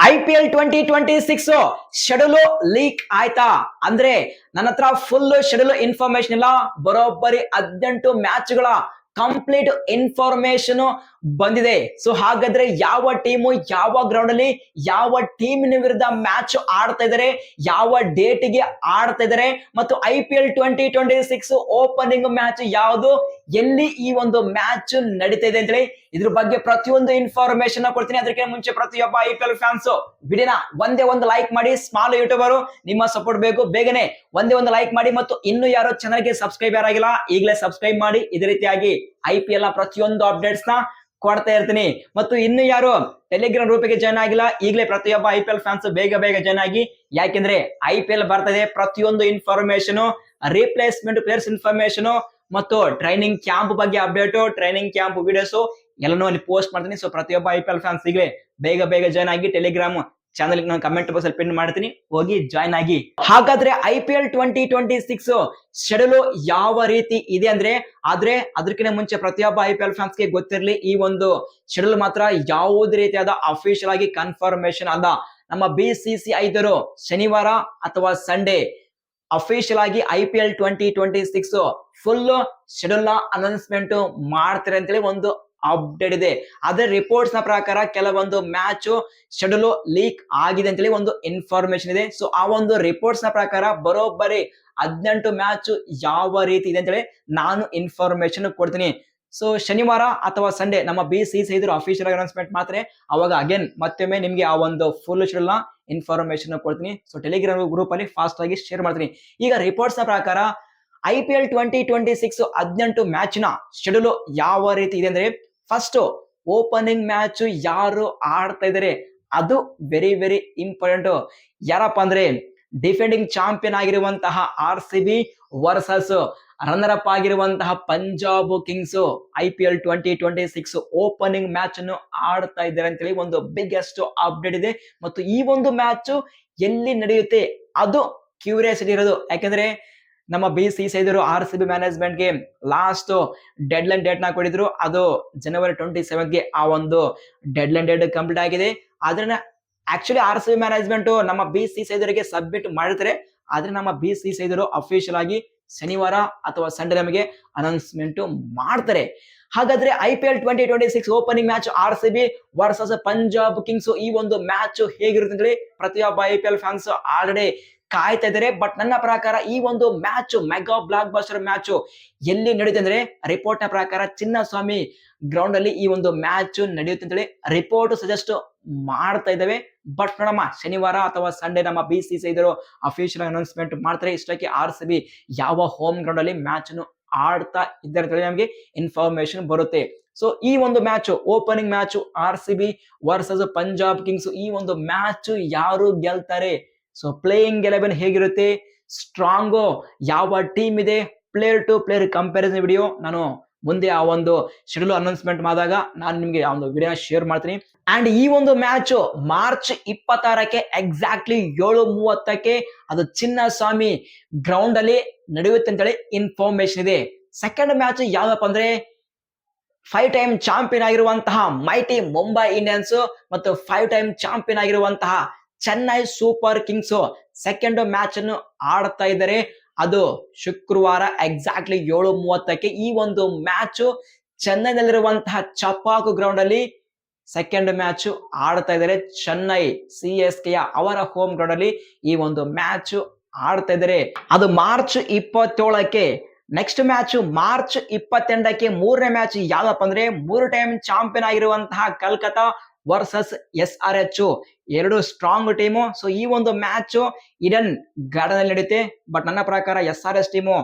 IPL 2026 schedule leak ಆಯ್ತಾ ಅಂದ್ರೆ ನನ್ನ ಹತ್ರ ಫುಲ್ ಶೆಡ್ಯೂಲ್ ಇನ್ಫಾರ್ಮೇಶನ್ ಇಲ್ಲ. ಬರೋಬ್ಬರಿ 18 ಮ್ಯಾಚ್ಗಳ ಕಂಪ್ಲೀಟ್ ಇನ್ಫಾರ್ಮೇಶನ್ ಬಂದಿದೆ. ಸೊ ಹಾಗಾದ್ರೆ ಯಾವ ಟೀಮು ಯಾವ ಗ್ರೌಂಡ್ ಅಲ್ಲಿ ಯಾವ ಟೀಮಿನ ವಿರುದ್ಧ ಮ್ಯಾಚ್ ಆಡ್ತಾ ಇದಾರೆ, ಯಾವ ಡೇಟ್ಗೆ ಆಡ್ತಾ ಇದಾರೆ, ಮತ್ತು IPL 2026 ಓಪನಿಂಗ್ ಮ್ಯಾಚ್ ಯಾವುದು, ಎಲ್ಲಿ ಈ ಒಂದು ಮ್ಯಾಚ್ ನಡೀತಾ ಇದೆ ಅಂತೇಳಿ ಇದ್ರ ಬಗ್ಗೆ ಪ್ರತಿಯೊಂದು ಇನ್ಫಾರ್ಮೇಶನ್ ಕೊಡ್ತೀನಿ. ಅದಕ್ಕೆ ಮುಂಚೆ ಪ್ರತಿಯೊಬ್ಬ IPL ಫ್ಯಾನ್ಸ್ ವಿಡಿಯೋನ ಒಂದೇ ಒಂದು ಲೈಕ್ ಮಾಡಿ. ಸ್ಮಾಲ್ ಯೂಟ್ಯೂಬರ್ ನಿಮ್ಮ ಸಪೋರ್ಟ್ ಬೇಕು, ಬೇಗನೆ ಒಂದೇ ಒಂದು ಲೈಕ್ ಮಾಡಿ. ಮತ್ತು ಇನ್ನು ಯಾರು ಚಾನಲ್ಗೆ ಸಬ್ಸ್ಕ್ರೈಬ್ ಯಾರಾಗಿಲ್ಲ ಈಗಲೇ ಸಬ್ಸ್ಕ್ರೈಬ್ ಮಾಡಿ. ಇದೇ ರೀತಿಯಾಗಿ IPL ನ ಪ್ರತಿಯೊಂದು ಅಪ್ಡೇಟ್ಸ್ ನ ಕೊಡ್ತಾ ಇರ್ತೀನಿ. ಮತ್ತು ಇನ್ನು ಯಾರು ಟೆಲಿಗ್ರಾಮ್ ಗ್ರೂಪ್ಗೆ ಜಾಯ್ನ್ ಆಗಿಲ್ಲ ಈಗಲೇ ಪ್ರತಿಯೊಬ್ಬ IPL ಫ್ಯಾನ್ಸ್ ಬೇಗ ಜಾಯ್ನ್ ಆಗಿ. ಯಾಕೆಂದ್ರೆ IPL ಬರ್ತದೆ, ಪ್ರತಿಯೊಂದು ಇನ್ಫಾರ್ಮೇಶನ್, ರಿಪ್ಲೇಸ್ಮೆಂಟ್ ಪ್ಲೇಯರ್ಸ್ ಇನ್ಫಾರ್ಮೇಶನ್ ಮತ್ತು ಟ್ರೈನಿಂಗ್ ಕ್ಯಾಂಪ್ ಬಗ್ಗೆ ಅಪ್ಡೇಟ್, ಟ್ರೈನಿಂಗ್ ಕ್ಯಾಂಪ್ ವಿಡಿಯೋಸ್ ಎಲ್ಲನೂ ಅಲ್ಲಿ ಪೋಸ್ಟ್ ಮಾಡ್ತೀನಿ. ಸೊ ಪ್ರತಿಯೊಬ್ಬ IPL ಫ್ಯಾನ್ಸ್ ಈಗಲೇ ಬೇಗ ಜಾಯ್ನ್ ಆಗಿ. ಟೆಲಿಗ್ರಾಮ್ ಚಾನಲ್ ನಾನು ಕಮೆಂಟ್ ಬಾಕ್ಸ್ ಅಲ್ಲಿ ಪಿನ್ ಮಾಡ್ತೀನಿ, ಹೋಗಿ ಜಾಯ್ನ್ ಆಗಿ. ಹಾಗಾದ್ರೆ IPL 2026 ಶೆಡ್ಯೂಲ್ ಯಾವ ರೀತಿ ಇದೆ ಅಂದ್ರೆ ಅದಕ್ಕಿಂತ ಮುಂಚೆ ಪ್ರತಿಯೊಬ್ಬ IPL ಫ್ಯಾನ್ಸ್ ಗೆ ಗೊತ್ತಿರಲಿ, ಈ ಒಂದು ಶೆಡ್ಯೂಲ್ ಮಾತ್ರ ಯಾವುದೇ ರೀತಿಯಾದ ಅಫಿಷಿಯಲ್ ಆಗಿ ಕನ್ಫರ್ಮೇಶನ್ ಅಲ್ಲ. ನಮ್ಮ BCCI ಇದ್ದರು ಶನಿವಾರ ಅಥವಾ ಸಂಡೇ ಅಫಿಷಿಯಲ್ ಆಗಿ IPL 2026 ಫುಲ್ ಶೆಡ್ಯೂಲ್ ನ ಅನೌನ್ಸ್ಮೆಂಟ್ ಮಾಡ್ತಾರೆ ಅಂತೇಳಿ ಒಂದು ಅಪ್ಡೇಟ್ ಇದೆ. ಅದೇ ರಿಪೋರ್ಟ್ಸ್ ನ ಪ್ರಕಾರ ಕೆಲವೊಂದು ಮ್ಯಾಚ್ ಶೆಡ್ಯೂಲ್ ಲೀಕ್ ಆಗಿದೆ ಅಂತೇಳಿ ಒಂದು ಇನ್ಫಾರ್ಮೇಶನ್ ಇದೆ. ಸೊ ಆ ಒಂದು ರಿಪೋರ್ಟ್ಸ್ ನ ಪ್ರಕಾರ ಬರೋಬ್ಬರಿ 18 ಮ್ಯಾಚ್ ಯಾವ ರೀತಿ ಇದೆ ಅಂತೇಳಿ ನಾನು ಇನ್ಫಾರ್ಮೇಶನ್ ಕೊಡ್ತೀನಿ. ಸೊ ಶನಿವಾರ ಅಥವಾ ಸಂಡೇ ನಮ್ಮ BCCI ಅಫಿಷಿಯಲ್ ಅನೌನ್ಸ್ಮೆಂಟ್ ಮಾಡ್ತಾರೆ, ಅವಾಗ ಅಗೇನ್ ಮತ್ತೊಮ್ಮೆ ನಿಮ್ಗೆ ಆ ಒಂದು ಫುಲ್ ಶೆಡ್ಯೂಲ್ ನ ಇನ್ಫಾರ್ಮೇಶನ್ ಕೊಡ್ತೀನಿ. ಸೊ ಟೆಲಿಗ್ರಾಮ್ ಗ್ರೂಪ್ ಅಲ್ಲಿ ಫಾಸ್ಟ್ ಆಗಿ ಶೇರ್ ಮಾಡ್ತೀನಿ. ಈಗ ರಿಪೋರ್ಟ್ಸ್ ನ ಪ್ರಕಾರ IPL 2026 18 ಮ್ಯಾಚ್ ನ ಶೆಡ್ಯೂಲ್ ಯಾವ ರೀತಿ ಇದೆ ಅಂದ್ರೆ, ಫಸ್ಟ್ ಓಪನಿಂಗ್ ಮ್ಯಾಚ್ ಯಾರು ಆಡ್ತಾ ಇದಾರೆ ಅದು ವೆರಿ ಇಂಪಾರ್ಟೆಂಟ್. ಯಾರಪ್ಪ ಅಂದ್ರೆ ಡಿಫೆಂಡಿಂಗ್ ಚಾಂಪಿಯನ್ ಆಗಿರುವಂತಹ RCB ವರ್ಸಸ್ ರನ್ನರ್ ಅಪ್ ಆಗಿರುವಂತಹ Punjab Kings IPL 2026 opening match ಅನ್ನು ಆಡ್ತಾ ಇದ್ದಾರೆ ಅಂತೇಳಿ ಒಂದು ಬಿಗ್ಗೆಸ್ಟ್ ಅಪ್ಡೇಟ್ ಇದೆ. ಮತ್ತು ಈ ಒಂದು ಮ್ಯಾಚ್ ಎಲ್ಲಿ ನಡೆಯುತ್ತೆ ಅದು ಕ್ಯೂರಿಯಾಸಿಟಿ ಇರೋದು. ಯಾಕಂದ್ರೆ ನಮ್ಮ BCCI RCB ಮ್ಯಾನೇಜ್ಮೆಂಟ್ ಗೆ ಲಾಸ್ಟ್ ಡೆಡ್ ಲೈನ್ ಡೇಟ್ ನ ಕೊಟ್ಟಿದ್ರು, ಅದು January 27 ಗೆ ಆ ಒಂದು ಡೆಡ್ ಲೈನ್ ಡೇಟ್ ಕಂಪ್ಲೀಟ್ ಆಗಿದೆ. ಅದನ್ನ ಆಕ್ಚುಲಿ RCB ಮ್ಯಾನೇಜ್ಮೆಂಟ್ ನಮ್ಮ BCCI ಸಬ್ಮಿಟ್ ಮಾಡಿರ್ತಾರೆ, ಆದ್ರೆ ನಮ್ಮ BCCI ಅಫಿಷಿಯಲ್ ಆಗಿ ಶನಿವಾರ ಅಥವಾ ಸಂಡೇ ನಮಗೆ ಅನೌನ್ಸ್ಮೆಂಟ್ ಮಾಡ್ತಾರೆ. ಹಾಗಾದ್ರೆ IPL 2026 opening match RCB versus Punjab Kings, ಈ ಒಂದು ಮ್ಯಾಚ್ ಹೇಗಿರುತ್ತೆ ಅಂತೇಳಿ ಪ್ರತಿಯೊಬ್ಬ IPL ಫ್ಯಾನ್ಸ್ ಆಲ್ರೆಡಿ ಕಾಯ್ತಾ ಇದ್ದಾರೆ. ಬಟ್ ನನ್ನ ಪ್ರಕಾರ ಈ ಒಂದು match mega blockbuster match ಎಲ್ಲಿ ನಡೆಯುತ್ತೆ ಅಂದ್ರೆ, ರಿಪೋರ್ಟ್ ನ ಪ್ರಕಾರ ಚಿನ್ನಸ್ವಾಮಿ ಗ್ರೌಂಡ್ ಅಲ್ಲಿ ಈ ಒಂದು ಮ್ಯಾಚ್ ನಡೆಯುತ್ತೆ ಅಂತೇಳಿ ರಿಪೋರ್ಟ್ ಸಜೆಸ್ಟ್ ಮಾಡ್ತಾ ಇದ್ದಾವೆ. ಬಟ್ ನೋಡಮ್ಮ, ಶನಿವಾರ ಅಥವಾ ಸಂಡೇ ನಮ್ಮ BCCI ಅಫಿಷಿಯಲ್ ಅನೌನ್ಸ್ಮೆಂಟ್ ಮಾಡ್ತಾರೆ. ಇಷ್ಟಕ್ಕೆ RCB ಯಾವ ಹೋಮ್ ಗ್ರೌಂಡ್ ಅಲ್ಲಿ ಮ್ಯಾಚ್ ಅನ್ನು ಆಡ್ತಾ ಇದ್ದಾರೆ ನಮಗೆ ಇನ್ಫಾರ್ಮೇಶನ್ ಬರುತ್ತೆ. ಸೊ ಈ ಒಂದು match opening match RCB versus Punjab Kings, ಈ ಒಂದು ಮ್ಯಾಚ್ ಯಾರು ಗೆಲ್ತಾರೆ, ಸೊ ಪ್ಲೇಯಿಂಗ್ 11 ಹೇಗಿರುತ್ತೆ, ಸ್ಟ್ರಾಂಗ್ ಯಾವ ಟೀಮ್ ಇದೆ, player to player comparison video ನಾನು ಮುಂದೆ ಆ ಒಂದು ಶೆಡ್ಯೂಲ್ ಅನೌನ್ಸ್ಮೆಂಟ್ ಮಾಡಿದಾಗ ನಾನು ನಿಮ್ಗೆ ಆ ಒಂದು ವಿಡಿಯೋ ಶೇರ್ ಮಾಡ್ತೀನಿ. ಅಂಡ್ ಈ ಒಂದು ಮ್ಯಾಚ್ ಮಾರ್ಚ್ 26ಕ್ಕೆ ಎಕ್ಸಾಕ್ಟ್ಲಿ 7:30ಕ್ಕೆ ಅದು ಚಿನ್ನಸ್ವಾಮಿ ಗ್ರೌಂಡ್ ಅಲ್ಲಿ ನಡೆಯುತ್ತೆ ಅಂತೇಳಿ ಇನ್ಫಾರ್ಮೇಶನ್ ಇದೆ. ಸೆಕೆಂಡ್ ಮ್ಯಾಚ್ ಯಾವ್ದಪ್ಪ ಅಂದ್ರೆ, 5 ಟೈಮ್ ಚಾಂಪಿಯನ್ ಆಗಿರುವಂತಹ ಮೈಟಿ ಮುಂಬೈ ಇಂಡಿಯನ್ಸ್ ಮತ್ತು 5 ಟೈಮ್ ಚಾಂಪಿಯನ್ ಆಗಿರುವಂತಹ Chennai super Kings second match ಅನ್ನು ಆಡ್ತಾ ಇದ್ದಾರೆ. ಅದು ಶುಕ್ರವಾರ ಎಕ್ಸಾಕ್ಟ್ಲಿ 7:30ಕ್ಕೆ ಈ ಒಂದು ಮ್ಯಾಚ್ ಚೆನ್ನೈನಲ್ಲಿರುವಂತಹ ಚಪಾಕು ಗ್ರೌಂಡ್ ಅಲ್ಲಿ ಸೆಕೆಂಡ್ ಮ್ಯಾಚ್ ಆಡ್ತಾ ಇದ್ದಾರೆ. ಚೆನ್ನೈ CSK ಅವರ ಹೋಮ್ ಗ್ರೌಂಡ್ ಅಲ್ಲಿ ಈ ಒಂದು ಮ್ಯಾಚ್ ಆಡ್ತಾ ಇದ್ದಾರೆ. ಅದು ಮಾರ್ಚ್ 27ಕ್ಕೆ. ನೆಕ್ಸ್ಟ್ ಮ್ಯಾಚ್ ಮಾರ್ಚ್ 28ಕ್ಕೆ ಮೂರನೇ ಮ್ಯಾಚ್ ಯಾವ್ದಪ್ಪ ಅಂದ್ರೆ, 3 ಟೈಮ್ ಚಾಂಪಿಯನ್ ಆಗಿರುವಂತಹ ಕಲ್ಕತ್ತಾ ವರ್ಸಸ್ SRH, ಎರಡು ಸ್ಟ್ರಾಂಗ್ ಟೀಮು. ಸೊ ಈ ಒಂದು ಮ್ಯಾಚ್ ಈಡನ್ ಗಾರ್ಡನ್ ಅಲ್ಲಿ ನಡೆಯುತ್ತೆ. ಬಟ್ ನನ್ನ ಪ್ರಕಾರ SRH ಟೀಮು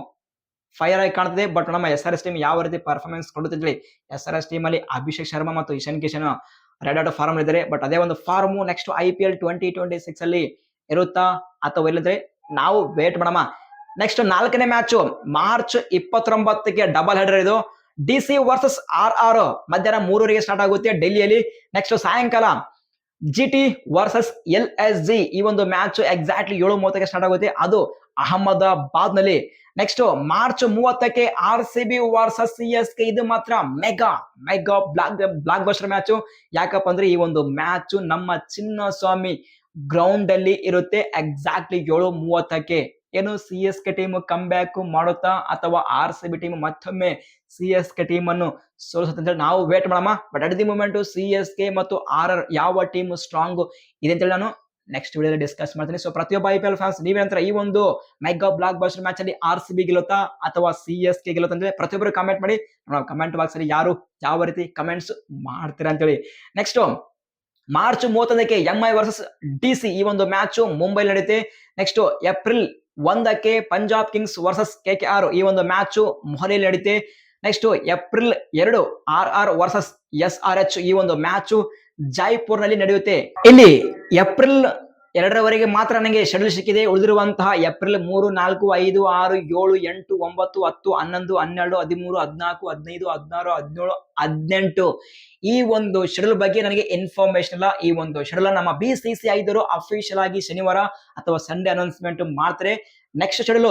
ಫೈರ್ ಆಗಿ ಕಾಣ್ತದೆ. ಬಟ್ ನಮ್ಮ SRH ಟೀಮ್ ಯಾವ ರೀತಿ ಪರ್ಫಾರ್ಮೆನ್ಸ್ ಕೊಡುತ್ತಿದ್ರಿ, SRH ಟೀಮ್ ಅಲ್ಲಿ ಅಭಿಷೇಕ್ ಶರ್ಮಾ ಮತ್ತು Ishan Kishan red out form ಇದ್ದಾರೆ. ಬಟ್ ಅದೇ ಒಂದು ಫಾರ್ಮ್ ನೆಕ್ಸ್ಟ್ IPL 2026 ಅಲ್ಲಿ ಇರುತ್ತಾ ಅಥವಾ ಇಲ್ಲದ್ರೆ ನಾವು ವೇಟ್ ಮಾಡಮ್ಮ. ನೆಕ್ಸ್ಟ್ 4ನೇ ಮ್ಯಾಚ್ ಮಾರ್ಚ್ 29ಕ್ಕೆ ಡಬಲ್ ಹೆಡರ್ ಇದು, DC ವರ್ಸಸ್ RR ಮಧ್ಯಾಹ್ನ 3:00ಗೆ ಸ್ಟಾರ್ಟ್ ಆಗುತ್ತೆ ಡೆಲ್ಲಿಯಲ್ಲಿ. ನೆಕ್ಸ್ಟ್ ಸಾಯಂಕಾಲ GT ವರ್ಸಸ್ LSG ಈ ಒಂದು ಮ್ಯಾಚ್ ಎಕ್ಸಾಕ್ಟ್ಲಿ 7:30ಕ್ಕೆ ಸ್ಟಾರ್ಟ್ ಆಗುತ್ತೆ. ಅದು ಅಹಮದಾಬಾದ್ ನಲ್ಲಿ. ನೆಕ್ಸ್ಟ್ ಮಾರ್ಚ್ 30ಕ್ಕೆ RCB ವರ್ಸಸ್ CSK. ಇದು ಮಾತ್ರ mega mega blockbuster match. ಯಾಕಪ್ಪ ಅಂದ್ರೆ ಈ ಒಂದು ಮ್ಯಾಚ್ ನಮ್ಮ ಚಿನ್ನಸ್ವಾಮಿ ಗ್ರೌಂಡ್ ಅಲ್ಲಿ ಇರುತ್ತೆ ಎಕ್ಸಾಕ್ಟ್ಲಿ 7:30ಕ್ಕೆ. ಏನು CSK ಟೀಮ್ ಕಮ್ ಬ್ಯಾಕ್ ಮಾಡುತ್ತಾ ಅಥವಾ RCB ಟೀಮ್ ಮತ್ತೊಮ್ಮೆ CSK ಟೀಮ್ ಅನ್ನು ಸೋಲಿಸುತ್ತೆ ನಾವು ವೇಟ್ ಮಾಡಮ್ಮ. But at the moment CSK ಮತ್ತು RR ಯಾವ ಟೀಮ್ ಸ್ಟ್ರಾಂಗ್ ಇದೆ ಅಂತ ಹೇಳಿ ನಾನು ನೆಕ್ಸ್ಟ್ ವಿಡಿಯೋದಲ್ಲಿ ಡಿಸ್ಕಸ್ ಮಾಡ್ತೀನಿ. ಸೊ ಪ್ರತಿಯೊಬ್ಬ IPL ಫ್ಯಾನ್ಸ್ ನೀವೇನಂತರ ಈ ಒಂದು ಮೆಗಾ ಬ್ಲಾಕ್ ಬಸ್ಟರ್ ಮ್ಯಾಚ್ ಅಲ್ಲಿ RCB ಗೆಲ್ಲುತ್ತಾ ಅಥವಾ CSK ಗೆಲ್ಲುತ್ತಾ ಅಂದ್ರೆ ಪ್ರತಿಯೊಬ್ಬರು ಕಮೆಂಟ್ ಮಾಡಿ. ಕಮೆಂಟ್ ಬಾಕ್ಸ್ ಅಲ್ಲಿ ಯಾರು ಯಾವ ರೀತಿ ಕಮೆಂಟ್ಸ್ ಮಾಡ್ತೀರಾ ಅಂತ ಹೇಳಿ. ನೆಕ್ಸ್ಟ್ ಮಾರ್ಚ್ 31ಕ್ಕೆ MI ವರ್ಸಸ್ DC ಈ ಒಂದು ಮ್ಯಾಚ್ ಮುಂಬೈ ನಡೆಯುತ್ತೆ. ನೆಕ್ಸ್ಟ್ ಏಪ್ರಿಲ್ 1ಕ್ಕೆ ಪಂಜಾಬ್ ಕಿಂಗ್ಸ್ ವರ್ಸಸ್ KKR ಈ ಒಂದು ಮ್ಯಾಚ್ ಮೊಹಾಲಿಯಲ್ಲಿ ನಡೆಯುತ್ತೆ. Next April 2 RR versus SRH ಈ ಒಂದು ಮ್ಯಾಚ್ ಜೈಪುರ್ ನಲ್ಲಿ ನಡೆಯುತ್ತೆ. ಇಲ್ಲಿ ಏಪ್ರಿಲ್ 2ರವರೆಗೆ ಮಾತ್ರ ನನಗೆ ಶೆಡ್ಯೂಲ್ ಸಿಕ್ಕಿದೆ. ಉಳಿದಿರುವಂತಹ ಏಪ್ರಿಲ್ 3, 4, 5, 6, 7, 8, 9, 10, 11, 12, 13, 14, 15, 16, 17, 18 ಈ ಒಂದು ಶೆಡ್ಯೂಲ್ ಬಗ್ಗೆ ನನಗೆ ಇನ್ಫಾರ್ಮೇಶನ್ ಇಲ್ಲ. ಈ ಒಂದು ಶೆಡ್ಯೂಲ್ ನಮ್ಮ BCCI ಅಫಿಷಿಯಲ್ ಆಗಿ ಶನಿವಾರ ಅಥವಾ ಸಂಡೇ ಅನೌನ್ಸ್ಮೆಂಟ್ ಮಾಡ್ತಾರೆ. ನೆಕ್ಸ್ಟ್ ಶೆಡ್ಯೂಲ್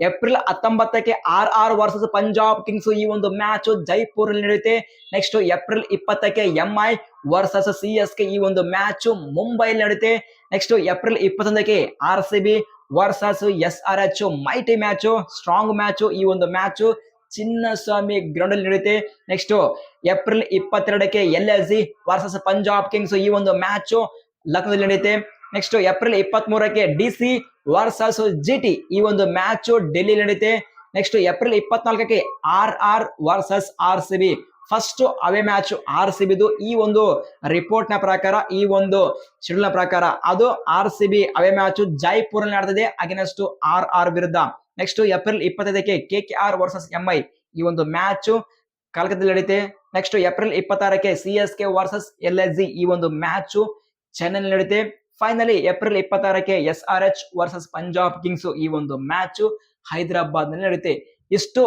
ಏಪ್ರಿಲ್ 19ಕ್ಕೆ RR ವರ್ಸಸ್ ಪಂಜಾಬ್ ಕಿಂಗ್ಸ್ ಈ ಒಂದು ಮ್ಯಾಚ್ ಜೈಪುರ್ ಅಲ್ಲಿ ನಡೆಯುತ್ತೆ. ನೆಕ್ಸ್ಟ್ ಏಪ್ರಿಲ್ 20ಕ್ಕೆ MI ವರ್ಸಸ್ CSK ಈ ಒಂದು ಮ್ಯಾಚ್ ಮುಂಬೈಯಲ್ಲಿ ನಡೆಯುತ್ತೆ. ನೆಕ್ಸ್ಟ್ ಏಪ್ರಿಲ್ 21ಕ್ಕೆ RCB versus SRH mighty match, strong match. ಈ ಒಂದು ಮ್ಯಾಚ್ ಚಿನ್ನಸ್ವಾಮಿ ಗ್ರೌಂಡ್ ಅಲ್ಲಿ ನಡೆಯುತ್ತೆ. ನೆಕ್ಸ್ಟ್ ಏಪ್ರಿಲ್ 22ಕ್ಕೆ LSG ವರ್ಸಸ್ ಪಂಜಾಬ್ ಕಿಂಗ್ಸ್ ಈ ಒಂದು ಮ್ಯಾಚ್ ಲಕ್ನೋದಲ್ಲಿ ನಡೆಯುತ್ತೆ. ನೆಕ್ಸ್ಟ್ ಏಪ್ರಿಲ್ 23ಕ್ಕೆ DC ವರ್ಸಸ್ GT ಈ ಒಂದು ಮ್ಯಾಚ್ ಡೆಲ್ಲಿ ನಡೆಯುತ್ತೆ. ನೆಕ್ಸ್ಟ್ ಏಪ್ರಿಲ್ 24ಕ್ಕೆ RR versus RCB first away match RCB ಈ ಒಂದು ರಿಪೋರ್ಟ್ ನ ಪ್ರಕಾರ, ಈ ಒಂದು ಶೆಡ್ಯೂಲ್ ನ ಪ್ರಕಾರ ಅದು RCB ಅವೇ ಮ್ಯಾಚ್ ಜೈಪುರ್ ನಲ್ಲಿ ನಡೆದಿದೆ ಅಗೇನ್ಸ್ಟ್ RR ವಿರುದ್ಧ. ನೆಕ್ಸ್ಟ್ ಏಪ್ರಿಲ್ 25ಕ್ಕೆ KKR ವರ್ಸಸ್ MI ಈ ಒಂದು ಮ್ಯಾಚ್ ಕಲ್ಕತ್ತಾದಲ್ಲಿ ನಡೆಯುತ್ತೆ. ನೆಕ್ಸ್ಟ್ ಏಪ್ರಿಲ್ 26ಕ್ಕೆ CSK ವರ್ಸಸ್ LSG ಈ ಒಂದು ಮ್ಯಾಚ್ ಚೆನ್ನೈ ನಡೆಯುತ್ತೆ. ಫೈನಲಿ ಏಪ್ರಿಲ್ 26ಕ್ಕೆ SRH ವರ್ಸಸ್ ಪಂಜಾಬ್ ಕಿಂಗ್ಸ್ ಈ ಒಂದು ಮ್ಯಾಚ್ ಹೈದರಾಬಾದ್ ನಲ್ಲಿ ನಡೆಯುತ್ತೆ. ಇಷ್ಟು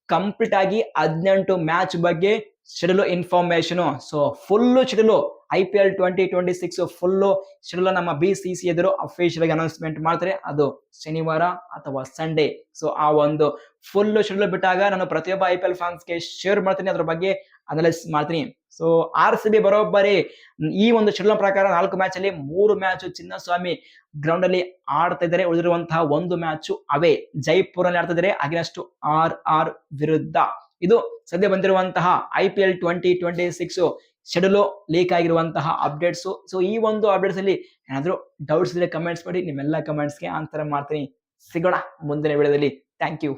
ಕಂಪ್ಲೀಟ್ ಆಗಿ 18 ಮ್ಯಾಚ್ ಬಗ್ಗೆ schedule information. So full schedule IPL 2026 full schedule ನಮ್ಮ BCCI ಎದುರು ಅಫಿಷಿಯಲ್ ಆಗಿ ಅನೌನ್ಸ್ಮೆಂಟ್ ಮಾಡ್ತಾರೆ. ಅದು ಶನಿವಾರ ಅಥವಾ ಸಂಡೇ. ಸೊ ಆ ಒಂದು ಫುಲ್ ಶೆಡ್ಯೂಲ್ ಬಿಟ್ಟಾಗ ನಾನು ಪ್ರತಿಯೊಬ್ಬ IPL ಫ್ಯಾನ್ಸ್ಗೆ ಶೇರ್ ಮಾಡ್ತೀನಿ, ಅದ್ರ ಬಗ್ಗೆ ಅನಲೈಸ್ ಮಾಡ್ತೀನಿ. ಸೊ RCB ಬರೋಬ್ಬರಿ ಈ ಒಂದು ಶೆಡ್ಯೂಲ್ ಪ್ರಕಾರ 4 ಮ್ಯಾಚ್ ಅಲ್ಲಿ 3 ಮ್ಯಾಚ್ ಚಿನ್ನಸ್ವಾಮಿ ಗ್ರೌಂಡ್ ಅಲ್ಲಿ ಆಡ್ತಾ ಇದ್ದಾರೆ. ಉಳಿದಿರುವಂತಹ ಒಂದು ಮ್ಯಾಚ್ ಅವೇ ಜೈಪುರ್ ಅಲ್ಲಿ ಆಡ್ತಾ ಇದ್ದಾರೆ ಅಗೇನ್ಸ್ಟ್ RR ವಿರುದ್ಧ. ಇದು ಸದ್ಯ ಬಂದಿರುವಂತಹ IPL 2026 ಶೆಡ್ಯೂಲ್ ಲೀಕ್ ಆಗಿರುವಂತಹ ಅಪ್ಡೇಟ್ಸ್. ಸೊ ಈ ಒಂದು ಅಪ್ಡೇಟ್ಸ್ ಅಲ್ಲಿ ಏನಾದ್ರು ಡೌಟ್ಸ್ ಇದ್ರೆ ಕಮೆಂಟ್ಸ್ ಮಾಡಿ, ನಿಮ್ಮೆಲ್ಲ ಕಮೆಂಟ್ಸ್ಗೆ ಆನ್ಸರ್ ಮಾಡ್ತೀನಿ. ಸಿಗೋಣ ಮುಂದಿನ ವಿಡಿಯೋದಲ್ಲಿ. Thank you.